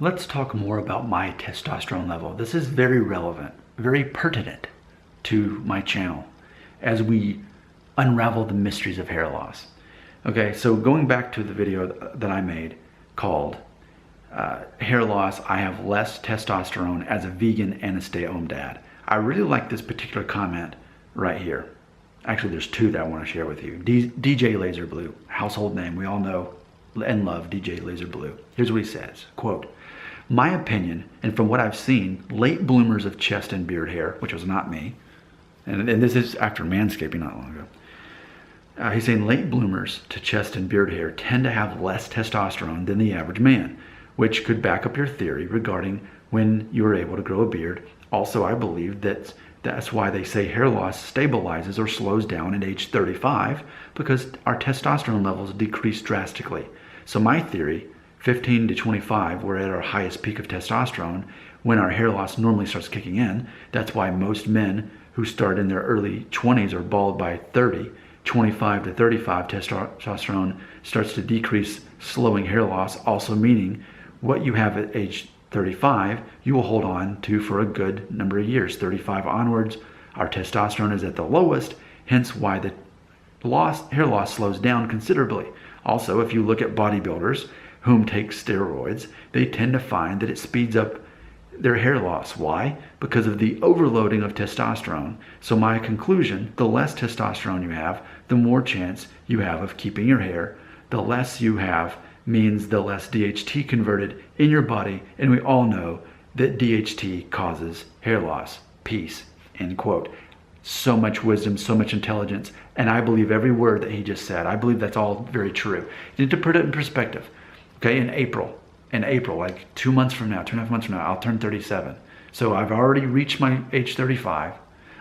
Let's talk more about my testosterone level. This is very relevant, very pertinent to my channel as we unravel the mysteries of hair loss. Okay, so going back to the video that I made called Hair Loss, I Have Less Testosterone as a Vegan and a Stay-at-Home Dad. I really like this particular comment right here. Actually, there's two that I want to share with you. DJ Laser Blue, household name. We all know and love DJ Laser Blue. Here's what he says, quote, "My opinion, and from what I've seen, late bloomers of chest and beard hair," which was not me, and this is after manscaping not long ago. He's saying late bloomers to chest and beard hair tend to have less testosterone than the average man, which could back up your theory regarding when you are able to grow a beard. Also, I believe that's why they say hair loss stabilizes or slows down at age 35, because our testosterone levels decrease drastically. So my theory, 15 to 25, we're at our highest peak of testosterone when our hair loss normally starts kicking in. That's why most men who start in their early 20s are bald by 30. 25 to 35, testosterone starts to decrease, slowing hair loss, also meaning what you have at age 35, you will hold on to for a good number of years. 35 onwards, our testosterone is at the lowest, hence why the hair loss slows down considerably. Also, if you look at bodybuilders whom take steroids, they tend to find that it speeds up their hair loss. Why? Because of the overloading of testosterone. So my conclusion, the less testosterone you have, the more chance you have of keeping your hair. The less you have means the less DHT converted in your body, and we all know that DHT causes hair loss. Peace, end quote. So much wisdom, so much intelligence, and I believe every word that he just said. I believe that's all very true. You need to put it in perspective. Okay, in April, like 2 months from now, 2.5 months from now, I'll turn 37. So I've already reached my age 35.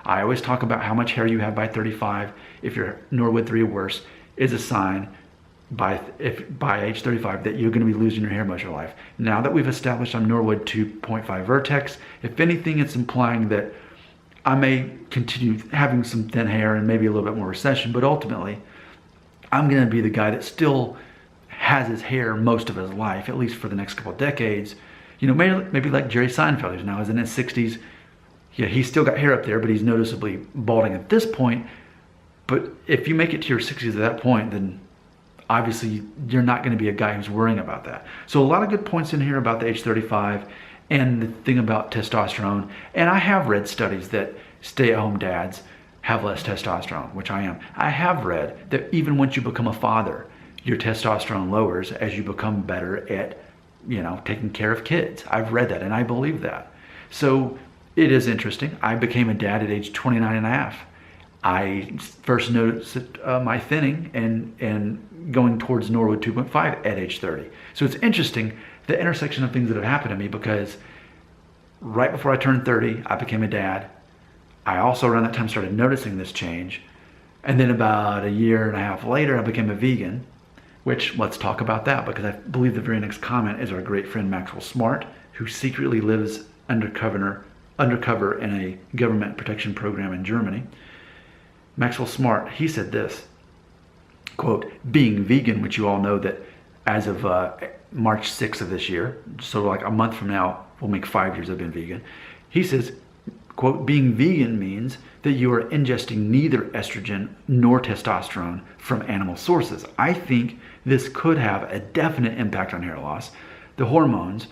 I always talk about how much hair you have by 35. If you're Norwood 3 or worse, is a sign by age 35 that you're going to be losing your hair most of your life. Now that we've established I'm Norwood 2.5 vertex, if anything, it's implying that I may continue having some thin hair and maybe a little bit more recession, but ultimately, I'm going to be the guy that still has his hair most of his life, at least for the next couple of decades. You know, maybe like Jerry Seinfeld, who's now in his 60s. Yeah, he's still got hair up there, but he's noticeably balding at this point. But if you make it to your 60s at that point, then obviously you're not going to be a guy who's worrying about that. So a lot of good points in here about the age 35 and the thing about testosterone. And I have read studies that stay-at-home dads have less testosterone, which I am. I have read that even once you become a father, your testosterone lowers as you become better at, taking care of kids. I've read that and I believe that. So it is interesting. I became a dad at age 29 and a half. I first noticed my thinning and going towards Norwood 2.5 at age 30. So it's interesting, the intersection of things that have happened to me, because right before I turned 30, I became a dad. I also around that time started noticing this change. And then about a year and a half later, I became a vegan, which let's talk about that, because I believe the very next comment is our great friend Maxwell Smart, who secretly lives undercover in a government protection program in Germany. Maxwell Smart, he said this, quote, "Being vegan," which you all know that as of March 6th of this year, so like a month from now, we'll make 5 years I've been vegan. He says, quote, "Being vegan means that you are ingesting neither estrogen nor testosterone from animal sources. I think this could have a definite impact on hair loss. The hormones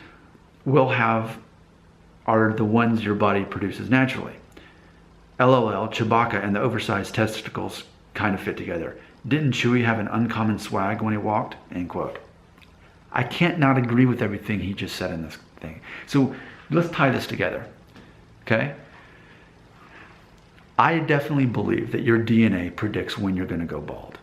are the ones your body produces naturally. LOL, Chewbacca and the oversized testicles kind of fit together. Didn't Chewie have an uncommon swag when he walked?" End quote. I can't not agree with everything he just said in this thing. So let's tie this together, okay? I definitely believe that your DNA predicts when you're going to go bald.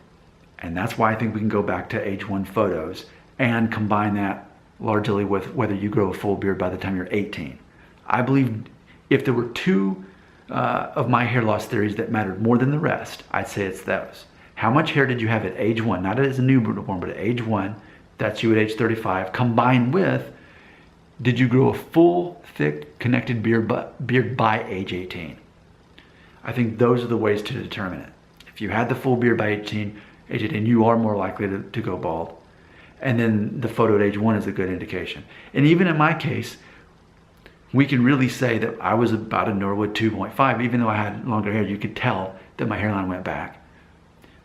And that's why I think we can go back to age 1 photos and combine that largely with whether you grow a full beard by the time you're 18. I believe if there were two of my hair loss theories that mattered more than the rest, I'd say it's those. How much hair did you have at age 1? Not as a newborn, but at age 1. That's you at age 35. Combined with, did you grow a full, thick, connected beard by age 18? I think those are the ways to determine it. If you had the full beard by age 18, you are more likely to go bald. And then the photo at age 1 is a good indication. And even in my case, we can really say that I was about a Norwood 2.5. Even though I had longer hair, you could tell that my hairline went back.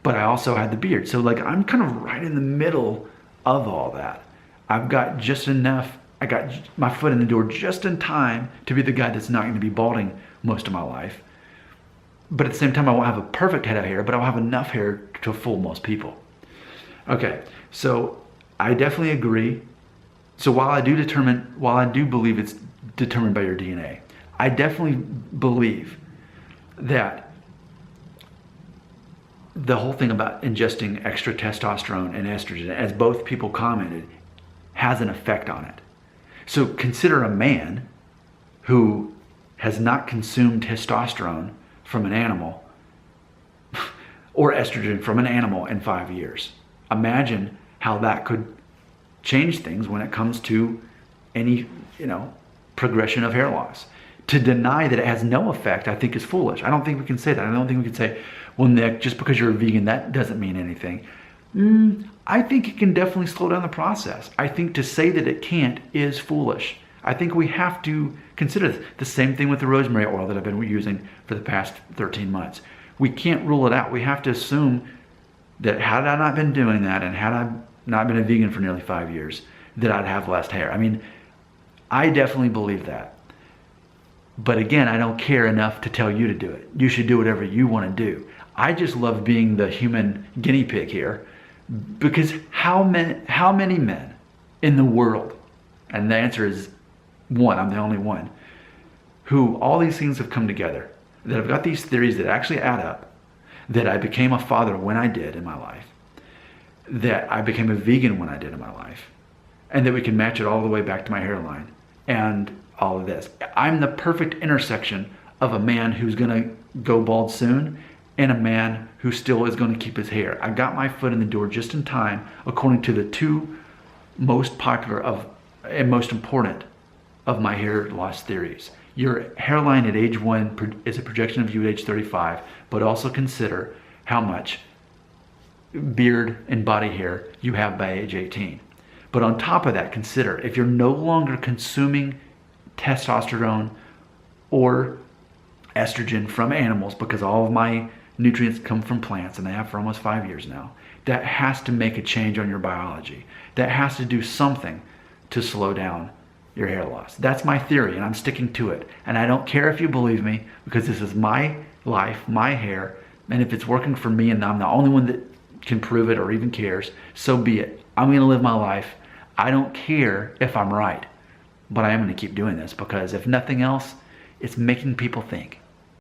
But I also had the beard. So like I'm kind of right in the middle of all that. I've got just enough, I got my foot in the door just in time to be the guy that's not going to be balding most of my life. But at the same time, I won't have a perfect head of hair, but I'll have enough hair to fool most people. Okay, so I definitely agree. So while I do believe it's determined by your DNA, I definitely believe that the whole thing about ingesting extra testosterone and estrogen, as both people commented, has an effect on it. So consider a man who has not consumed testosterone from an animal or estrogen from an animal in 5 years. Imagine how that could change things when it comes to any, progression of hair loss. To deny that it has no effect, I think is foolish. I don't think we can say that. I don't think we can say, well, Nick, just because you're a vegan, that doesn't mean anything. I think it can definitely slow down the process. I think to say that it can't is foolish. I think we have to consider this. The same thing with the rosemary oil that I've been using for the past 13 months. We can't rule it out. We have to assume that had I not been doing that and had I not been a vegan for nearly 5 years, that I'd have less hair. I mean, I definitely believe that. But again, I don't care enough to tell you to do it. You should do whatever you want to do. I just love being the human guinea pig here, because how many men in the world, and the answer is one, I'm the only one, who all these things have come together, that have got these theories that actually add up, that I became a father when I did in my life, that I became a vegan when I did in my life, and that we can match it all the way back to my hairline and all of this. I'm the perfect intersection of a man who's gonna go bald soon and a man who still is gonna keep his hair. I got my foot in the door just in time, according to the two most popular and most important of my hair loss theories. Your hairline at age 1 is a projection of you at age 35, but also consider how much beard and body hair you have by age 18. But on top of that, consider if you're no longer consuming testosterone or estrogen from animals, because all of my nutrients come from plants, and they have for almost 5 years now, that has to make a change on your biology. That has to do something to slow down your hair loss. That's my theory, and I'm sticking to it. And I don't care if you believe me, because this is my life, my hair, and if it's working for me and I'm the only one that can prove it or even cares, so be it. I'm going to live my life. I don't care if I'm right, but I am going to keep doing this, because if nothing else, it's making people think.